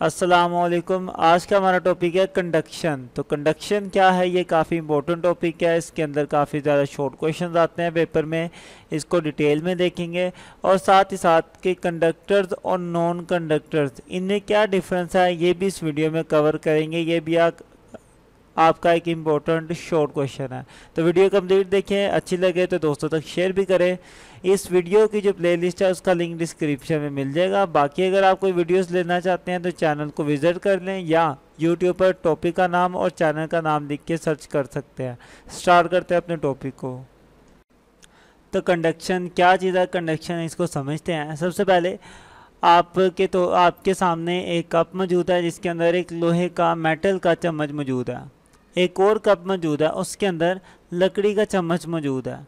अस्सलामुअलैकुम। आज का हमारा टॉपिक है कंडक्शन। तो कंडक्शन क्या है, ये काफ़ी इंपॉर्टेंट टॉपिक है। इसके अंदर काफ़ी ज़्यादा शॉर्ट क्वेश्चंस आते हैं पेपर में, इसको डिटेल में देखेंगे। और साथ ही साथ के कंडक्टर्स और नॉन कंडक्टर्स, इनमें क्या डिफरेंस है ये भी इस वीडियो में कवर करेंगे। ये भी आपका एक इम्पोर्टेंट शॉर्ट क्वेश्चन है। तो वीडियो कंप्लीट देखें, अच्छी लगे तो दोस्तों तक शेयर भी करें। इस वीडियो की जो प्लेलिस्ट है उसका लिंक डिस्क्रिप्शन में मिल जाएगा। बाकी अगर आप कोई वीडियोस लेना चाहते हैं तो चैनल को विजिट कर लें, या यूट्यूब पर टॉपिक का नाम और चैनल का नाम लिख के सर्च कर सकते हैं। स्टार्ट करते हैं अपने टॉपिक को। तो कंडक्शन क्या चीज़ है, कंडक्शन इसको समझते हैं। सबसे पहले आपके सामने एक कप मौजूद है जिसके अंदर एक लोहे का मेटल का चम्मच मौजूद है। एक और कप मौजूद है, उसके अंदर लकड़ी का चम्मच मौजूद है।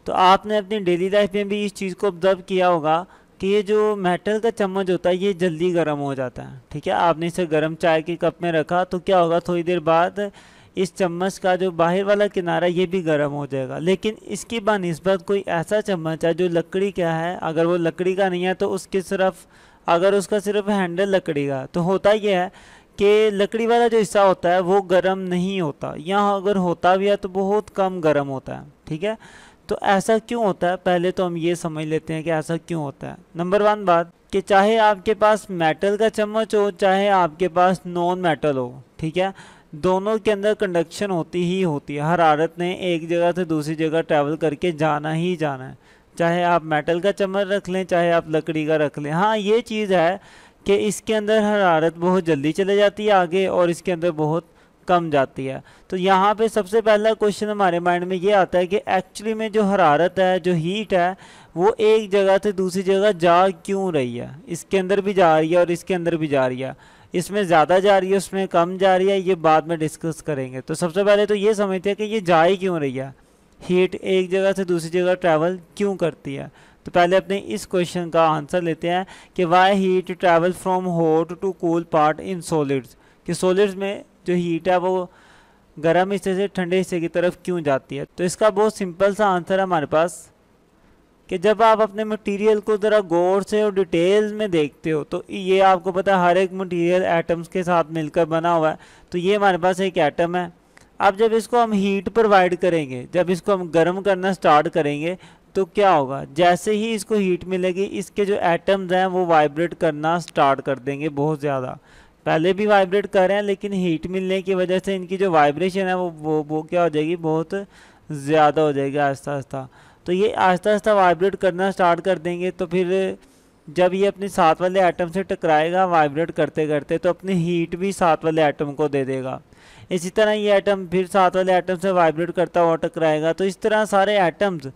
तो आपने अपनी डेली लाइफ में भी इस चीज़ को ऑब्जर्व किया होगा कि ये जो मेटल का चम्मच होता है ये जल्दी गर्म हो जाता है। ठीक है, आपने इसे गर्म चाय के कप में रखा तो क्या होगा, थोड़ी देर बाद इस चम्मच का जो बाहर वाला किनारा ये भी गर्म हो जाएगा। लेकिन इसकी बनिस्बत कोई ऐसा चम्मच है जो लकड़ी का है, अगर वो लकड़ी का नहीं है तो अगर उसका सिर्फ हैंडल लकड़ी का, तो होता ये है कि लकड़ी वाला जो हिस्सा होता है वो गर्म नहीं होता, या अगर होता भी है तो बहुत कम गर्म होता है। ठीक है, तो ऐसा क्यों होता है, पहले तो हम ये समझ लेते हैं कि ऐसा क्यों होता है। नंबर 1 बात कि चाहे आपके पास मेटल का चम्मच हो चाहे आपके पास नॉन मेटल हो, ठीक है, दोनों के अंदर कंडक्शन होती ही होती है। हरारत ने एक जगह से दूसरी जगह ट्रैवल करके जाना ही जाना है, चाहे आप मेटल का चम्मच रख लें चाहे आप लकड़ी का रख लें। हाँ, ये चीज़ है कि इसके अंदर हरारत बहुत जल्दी चले जाती है आगे और इसके अंदर बहुत कम जाती है। तो यहाँ पे सबसे पहला क्वेश्चन हमारे माइंड में ये आता है कि एक्चुअली में जो हरारत है, जो हीट है, वो एक जगह से दूसरी जगह जा क्यों रही है। इसके अंदर भी जा रही है और इसके अंदर भी जा रही है, इसमें ज़्यादा जा रही है उसमें कम जा रही है, ये बाद में डिस्कस करेंगे। तो सबसे पहले तो ये समझते हैं कि ये जा ही क्यों रही है, हीट एक जगह से दूसरी जगह ट्रैवल क्यों करती है। तो पहले अपने इस क्वेश्चन का आंसर लेते हैं कि why heat travel from hot to cool part in solids, कि सॉलिड्स में जो हीट है वो गर्म हिस्से से ठंडे हिस्से की तरफ क्यों जाती है। तो इसका बहुत सिंपल सा आंसर है हमारे पास कि जब आप अपने मटेरियल को ज़रा गौर से और डिटेल में देखते हो तो ये आपको पता है हर एक मटेरियल एटम्स के साथ मिलकर बना हुआ है। तो ये हमारे पास एक एटम है। अब जब इसको हम हीट प्रोवाइड करेंगे, जब इसको हम गर्म करना स्टार्ट करेंगे तो क्या होगा, जैसे ही इसको हीट मिलेगी इसके जो एटम्स हैं वो वाइब्रेट करना स्टार्ट कर देंगे बहुत ज़्यादा। पहले भी वाइब्रेट कर रहे हैं लेकिन हीट मिलने की वजह से इनकी जो वाइब्रेशन है वो क्या हो जाएगी, बहुत ज़्यादा हो जाएगी आहिस्ता आहिस्ता। तो ये आहिस्ता आहिस्ता वाइब्रेट करना स्टार्ट कर देंगे। तो फिर जब ये अपने साथ वाले एटम से टकराएगा वाइब्रेट करते करते तो अपनी हीट भी साथ वाले एटम को दे देगा। इसी तरह ये एटम फिर साथ वाले एटम से वाइब्रेट करता हुआ टकराएगा। तो इस तरह सारे एटम्स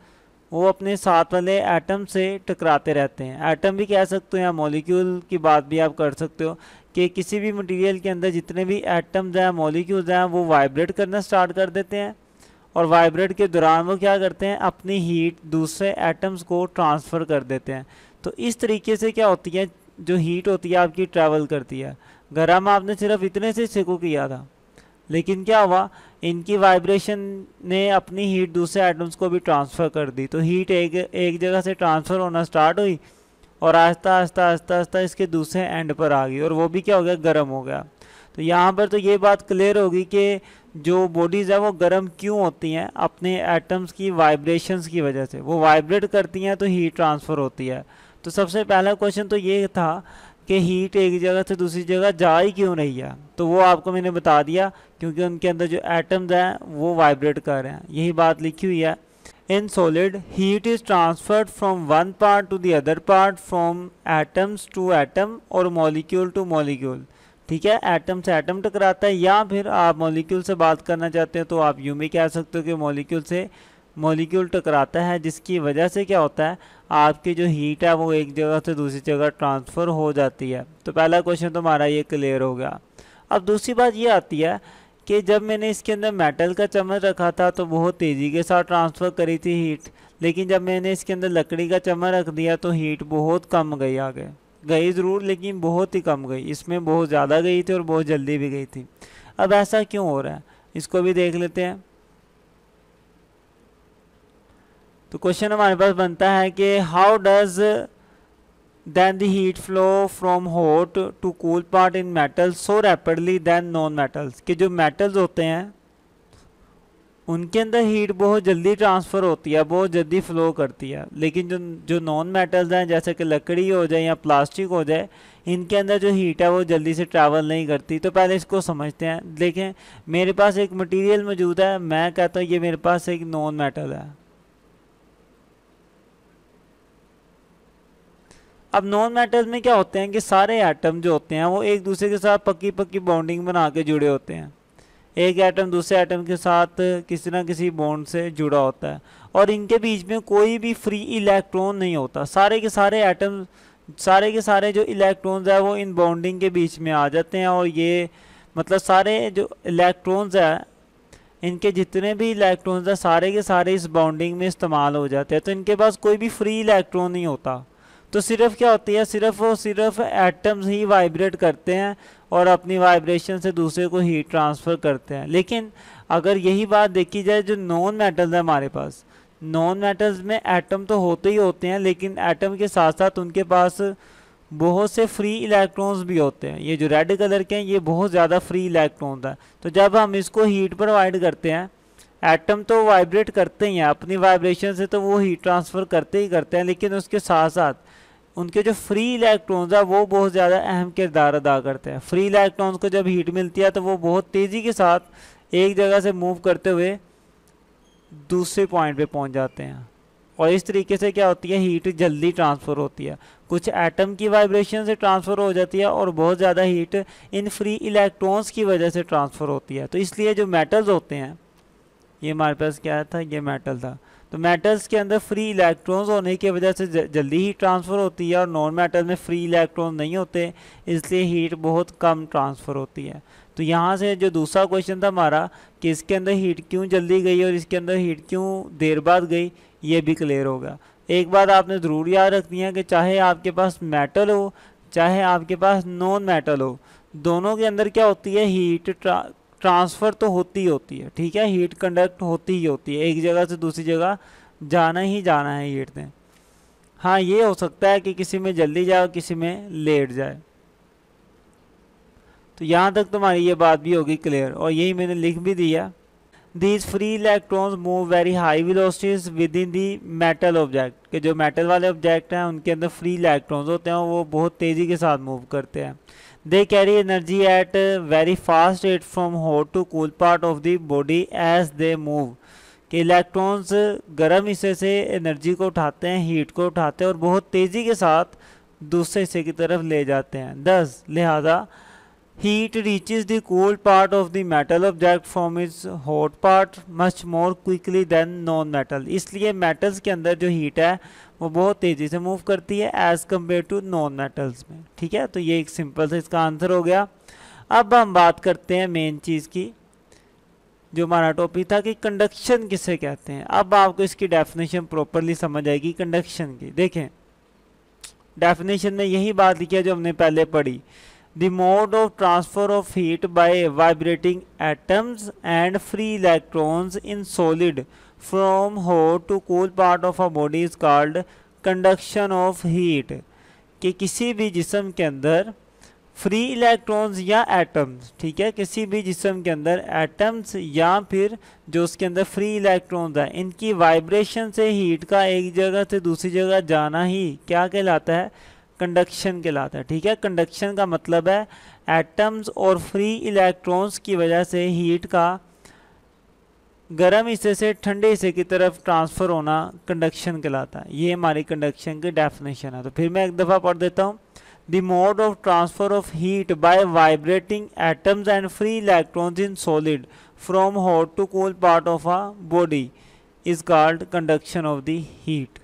वो अपने साथ वाले एटम से टकराते रहते हैं। एटम भी कह सकते हैं, मॉलिक्यूल की बात भी आप कर सकते हो कि किसी भी मटेरियल के अंदर जितने भी एटम्स हैं, मॉलिक्यूल्स हैं, वो वाइब्रेट करना स्टार्ट कर देते हैं। और वाइब्रेट के दौरान वो क्या करते हैं, अपनी हीट दूसरे एटम्स को ट्रांसफ़र कर देते हैं। तो इस तरीके से क्या होती है, जो हीट होती है आपकी ट्रैवल करती है। गर्म आपने सिर्फ इतने से हिस्से को किया था, लेकिन क्या हुआ, इनकी वाइब्रेशन ने अपनी हीट दूसरे एटम्स को भी ट्रांसफ़र कर दी। तो हीट एक जगह से ट्रांसफ़र होना स्टार्ट हुई और आहिस्ता आहिस्ता आहिस्ता आहिस्ता इसके दूसरे एंड पर आ गई और वो भी क्या हो गया, गर्म हो गया। तो यहाँ पर तो ये बात क्लियर होगी कि जो बॉडीज़ है वो गर्म क्यों होती हैं, अपने एटम्स की वाइब्रेशंस की वजह से। वो वाइब्रेट करती हैं तो हीट ट्रांसफ़र होती है। तो सबसे पहला क्वेश्चन तो ये था कि हीट एक जगह से दूसरी जगह जा ही क्यों रही है। तो वो आपको मैंने बता दिया, क्योंकि उनके अंदर जो एटम्स हैं वो वाइब्रेट कर रहे हैं, यही बात लिखी हुई है। In solid, heat is transferred from one part to the other part, from atoms to atom और molecule to molecule। ठीक है, एटम से एटम टकराता है, या फिर आप मॉलिक्यूल से बात करना चाहते हो तो आप यूँ भी कह सकते हो कि मॉलिक्यूल से मॉलिक्यूल टकराता है, जिसकी वजह से क्या होता है, आपकी जो हीट है वो एक जगह से दूसरी जगह ट्रांसफ़र हो जाती है। तो पहला क्वेश्चन तो हमारा ये क्लियर हो गया। अब दूसरी बात ये आती है कि जब मैंने इसके अंदर मेटल का चम्मच रखा था तो बहुत तेज़ी के साथ ट्रांसफ़र करी थी हीट, लेकिन जब मैंने इसके अंदर लकड़ी का चम्मच रख दिया तो हीट बहुत कम गई, आगे गई ज़रूर लेकिन बहुत ही कम गई। इसमें बहुत ज़्यादा गई थी और बहुत जल्दी भी गई थी। अब ऐसा क्यों हो रहा है, इसको भी देख लेते हैं। तो क्वेश्चन हमारे पास बनता है कि how does then the heat flow from hot to cool part in metals so rapidly than non metals, कि जो metals होते हैं उनके अंदर हीट बहुत जल्दी ट्रांसफ़र होती है, बहुत जल्दी फ्लो करती है, लेकिन जो जो नॉन मेटल्स हैं जैसे कि लकड़ी हो जाए या प्लास्टिक हो जाए, इनके अंदर जो हीट है वो जल्दी से ट्रैवल नहीं करती। तो पहले इसको समझते हैं। देखें, मेरे पास एक मटेरियल मौजूद है, मैं कहता हूँ ये मेरे पास एक नॉन मेटल है। अब नॉन मेटल में क्या होते हैं कि सारे एटम जो होते हैं वो एक दूसरे के साथ पक्की पक्की बॉन्डिंग बना के जुड़े होते हैं। एक एटम दूसरे एटम के साथ किसी ना किसी बॉन्ड से जुड़ा होता है और इनके बीच में कोई भी फ्री इलेक्ट्रॉन नहीं होता। सारे के सारे एटम, सारे के सारे जो इलेक्ट्रॉन्स है वो इन बॉन्डिंग के बीच में आ जाते हैं और ये मतलब सारे जो इलेक्ट्रॉन्स है, इनके जितने भी इलेक्ट्रॉन्स हैं सारे के सारे इस बॉन्डिंग में इस्तेमाल हो जाते हैं। तो इनके पास कोई भी फ्री इलेक्ट्रॉन नहीं होता। तो सिर्फ क्या होती है, सिर्फ और सिर्फ एटम्स ही वाइब्रेट करते हैं और अपनी वाइब्रेशन से दूसरे को हीट ट्रांसफ़र करते हैं। लेकिन अगर यही बात देखी जाए जो नॉन मेटल्स है हमारे पास, नॉन मेटल्स में एटम तो होते ही होते हैं, लेकिन एटम के साथ साथ उनके पास बहुत से फ्री इलेक्ट्रॉन्स भी होते हैं। ये जो रेड कलर के हैं ये बहुत ज़्यादा फ्री इलेक्ट्रॉन्स हैं। तो जब हम इसको हीट प्रोवाइड करते हैं, एटम तो वाइब्रेट करते ही हैं, अपनी वाइब्रेशन से तो वो हीट ट्रांसफ़र करते ही करते हैं, लेकिन उसके साथ साथ उनके जो फ्री इलेक्ट्रॉन्स है वो बहुत ज़्यादा अहम किरदार अदा करते हैं। फ्री इलेक्ट्रॉन्स को जब हीट मिलती है तो वो बहुत तेज़ी के साथ एक जगह से मूव करते हुए दूसरे पॉइंट पे पहुंच जाते हैं और इस तरीके से क्या होती है, हीट जल्दी ट्रांसफ़र होती है। कुछ एटम की वाइब्रेशन से ट्रांसफ़र हो जाती है और बहुत ज़्यादा हीट इन फ्री इलेक्ट्रॉन्स की वजह से ट्रांसफ़र होती है। तो इसलिए जो मेटल्स होते हैं, ये हमारे पास क्या था, ये मेटल था, तो मेटल्स के अंदर फ्री इलेक्ट्रॉन्स होने की वजह से जल्दी ही ट्रांसफ़र होती है और नॉन मेटल में फ्री इलेक्ट्रॉन नहीं होते, इसलिए हीट बहुत कम ट्रांसफ़र होती है। तो यहाँ से जो दूसरा क्वेश्चन था हमारा कि इसके अंदर हीट क्यों जल्दी गई और इसके अंदर हीट क्यों देर बाद गई, ये भी क्लियर होगा। एक बात आपने ज़रूर याद रखनी है कि चाहे आपके पास मेटल हो चाहे आपके पास नॉन मेटल हो, दोनों के अंदर क्या होती है, हीट ट्रांसफ़र तो होती ही होती है। ठीक है, हीट कंडक्ट होती ही होती है, एक जगह से दूसरी जगह जाना ही जाना है हीट ने। हाँ, ये हो सकता है कि किसी में जल्दी जाए और किसी में लेट जाए। तो यहाँ तक तुम्हारी ये बात भी होगी क्लियर और यही मैंने लिख भी दिया। These free electrons move very high velocities within the metal object, कि जो मेटल वाले ऑब्जेक्ट हैं उनके अंदर फ्री इलेक्ट्रॉन्स होते हैं, वो बहुत तेज़ी के साथ मूव करते हैं। They carry energy at very fast rate from hot to cool part of the body as they move, कि इलेक्ट्रॉन्स गर्म हिस्से से एनर्जी को उठाते हैं, हीट को उठाते हैं और बहुत तेज़ी के साथ दूसरे हिस्से की तरफ ले जाते हैं। thus लिहाजा heat reaches the cool part of the metal object from its hot part much more quickly than non-metal, इसलिए metals के अंदर जो heat है वो बहुत तेज़ी से मूव करती है as compared to non-metals में। ठीक है, तो ये एक सिंपल से इसका आंसर हो गया। अब हम बात करते हैं मेन चीज़ की, जो हमारा टॉपिक था कि कंडक्शन किसे कहते हैं। अब आपको इसकी डेफिनेशन प्रॉपरली समझ आएगी कंडक्शन की। देखें, डेफिनेशन में यही बात लिखी है जो हमने पहले पढ़ी। The mode of transfer of heat by vibrating atoms and free electrons in solid from hot to cool part of a body is called conduction of heat, कि किसी भी जिस्म के अंदर फ्री इलेक्ट्रॉन्स या एटम्स, ठीक है, किसी भी जिस्म के अंदर एटम्स या फिर जो उसके अंदर फ्री इलेक्ट्रॉन्स है, इनकी वाइब्रेशन से हीट का एक जगह से दूसरी जगह जाना ही क्या कहलाता है, कंडक्शन कहलाता है। ठीक है, कंडक्शन का मतलब है एटम्स और फ्री इलेक्ट्रॉन्स की वजह से हीट का गर्म हिस्से से ठंडे हिस्से की तरफ ट्रांसफ़र होना कंडक्शन कहलाता है। ये हमारी कंडक्शन की डेफिनेशन है। तो फिर मैं एक दफ़ा पढ़ देता हूँ। The mode of transfer of heat by vibrating atoms and free electrons in solid from hot to cool part of a body is called conduction of the heat,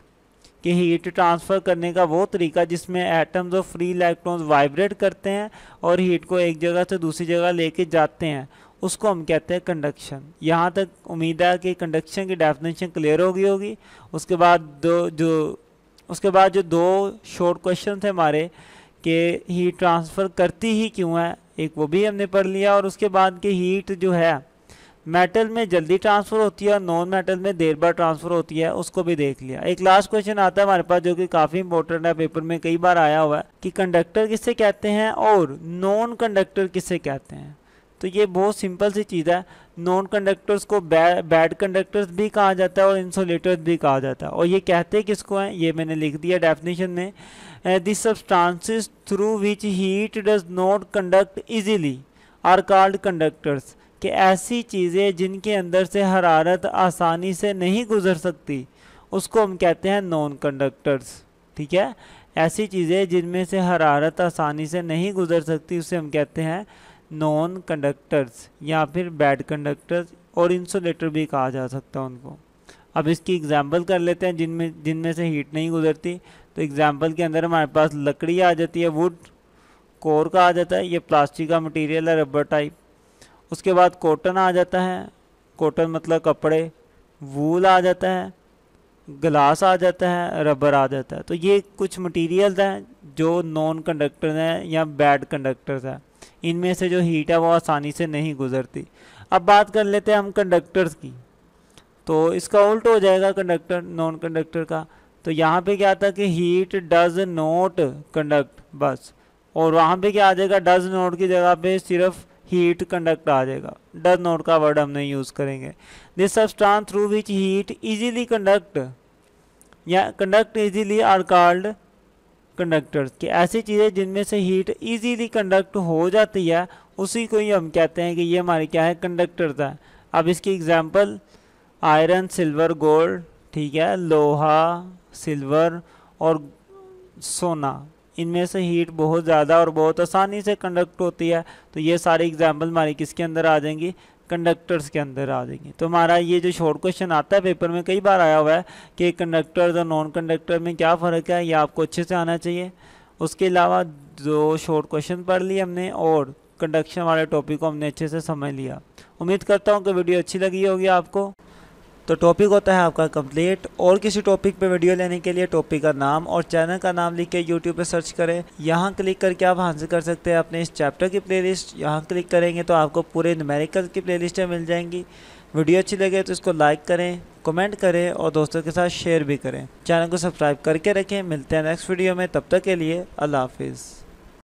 कि हीट ट्रांसफ़र करने का वो तरीका जिसमें एटम्स और free electrons vibrate करते हैं और हीट को एक जगह से दूसरी जगह लेके जाते हैं, उसको हम कहते हैं कंडक्शन। यहाँ तक उम्मीद है कि कंडक्शन की डेफिनेशन क्लियर हो गई होगी। उसके बाद जो दो शॉर्ट क्वेश्चन थे हमारे कि हीट ट्रांसफ़र करती ही क्यों है, एक वो भी हमने पढ़ लिया और उसके बाद कि हीट जो है मेटल में जल्दी ट्रांसफ़र होती है और नॉन मेटल में देर बाद ट्रांसफ़र होती है, उसको भी देख लिया। एक लास्ट क्वेश्चन आता है हमारे पास जो कि काफ़ी इंपॉर्टेंट है, पेपर में कई बार आया हुआ है कि कंडक्टर किसे कहते हैं और नॉन कंडक्टर किसे कहते हैं। तो ये बहुत सिंपल सी चीज़ है। नॉन कंडक्टर्स को बैड कंडक्टर्स भी कहा जाता है और इंसुलेटर्स भी कहा जाता है। और ये कहते किसको हैं, ये मैंने लिख दिया डेफिनेशन में। This substances through which heat does not conduct easily are called conductors, कि ऐसी चीज़ें जिनके अंदर से हरारत आसानी से नहीं गुजर सकती उसको हम कहते हैं नॉन कंडक्टर्स। ठीक है, ऐसी चीज़ें जिनमें से हरारत आसानी से नहीं गुजर सकती उसे हम कहते हैं नॉन कंडक्टर्स या फिर बैड कंडक्टर्स, और इंसुलेटर भी कहा जा सकता है उनको। अब इसकी एग्जांपल कर लेते हैं जिनमें से हीट नहीं गुजरती। तो एग्जांपल के अंदर हमारे पास लकड़ी आ जाती है, वुड, कोर का आ जाता है, ये प्लास्टिक का मटेरियल है, रबर टाइप। उसके बाद कॉटन आ जाता है, कॉटन मतलब कपड़े, वूल आ जाता है, ग्लास आ जाता है, रबर आ जाता है। तो ये कुछ मटेरियल्स हैं जो नॉन कंडक्टर हैं या बैड कंडक्टर्स हैं, इनमें से जो हीट है वो आसानी से नहीं गुजरती। अब बात कर लेते हैं हम कंडक्टर्स की, तो इसका उल्ट हो जाएगा कंडक्टर नॉन कंडक्टर का। तो यहाँ पे क्या था कि हीट डज नॉट कंडक्ट बस, और वहाँ पे क्या आ जाएगा, डज नॉट की जगह पे सिर्फ हीट कंडक्ट आ जाएगा, डज नॉट का वर्ड हम नहीं यूज़ करेंगे। This substance through which heat easily conduct या conduct easily are called conductors, कि ऐसी चीज़ें जिनमें से हीट इजीली कंडक्ट हो जाती है उसी को ही हम कहते हैं कि ये हमारी क्या है, कंडक्टर्स है। अब इसकी एग्जांपल आयरन, सिल्वर, गोल्ड, ठीक है, लोहा, सिल्वर और सोना, इनमें से हीट बहुत ज़्यादा और बहुत आसानी से कंडक्ट होती है। तो ये सारी एग्जांपल हमारी किसके अंदर आ जाएंगी, कंडक्टर्स के अंदर आ जाएंगी। तो हमारा ये जो शॉर्ट क्वेश्चन आता है पेपर में कई बार आया हुआ है कि कंडक्टर्स और नॉन कंडक्टर में क्या फ़र्क है, ये आपको अच्छे से आना चाहिए। उसके अलावा जो शॉर्ट क्वेश्चन पढ़ लिए हमने और कंडक्शन वाले टॉपिक को हमने अच्छे से समझ लिया। उम्मीद करता हूँ कि वीडियो अच्छी लगी होगी आपको। तो टॉपिक होता है आपका कंप्लीट। और किसी टॉपिक पे वीडियो लेने के लिए टॉपिक का नाम और चैनल का नाम लिख के यूट्यूब पे सर्च करें। यहाँ क्लिक करके आप हासिल कर सकते हैं अपने इस चैप्टर की प्लेलिस्ट। यहाँ क्लिक करेंगे तो आपको पूरे न्यूमेरिकल की प्लेलिस्टें मिल जाएंगी। वीडियो अच्छी लगे तो इसको लाइक करें, कमेंट करें और दोस्तों के साथ शेयर भी करें। चैनल को सब्सक्राइब करके रखें। मिलते हैं नेक्स्ट वीडियो में, तब तक के लिए अल्लाह हाफिज़।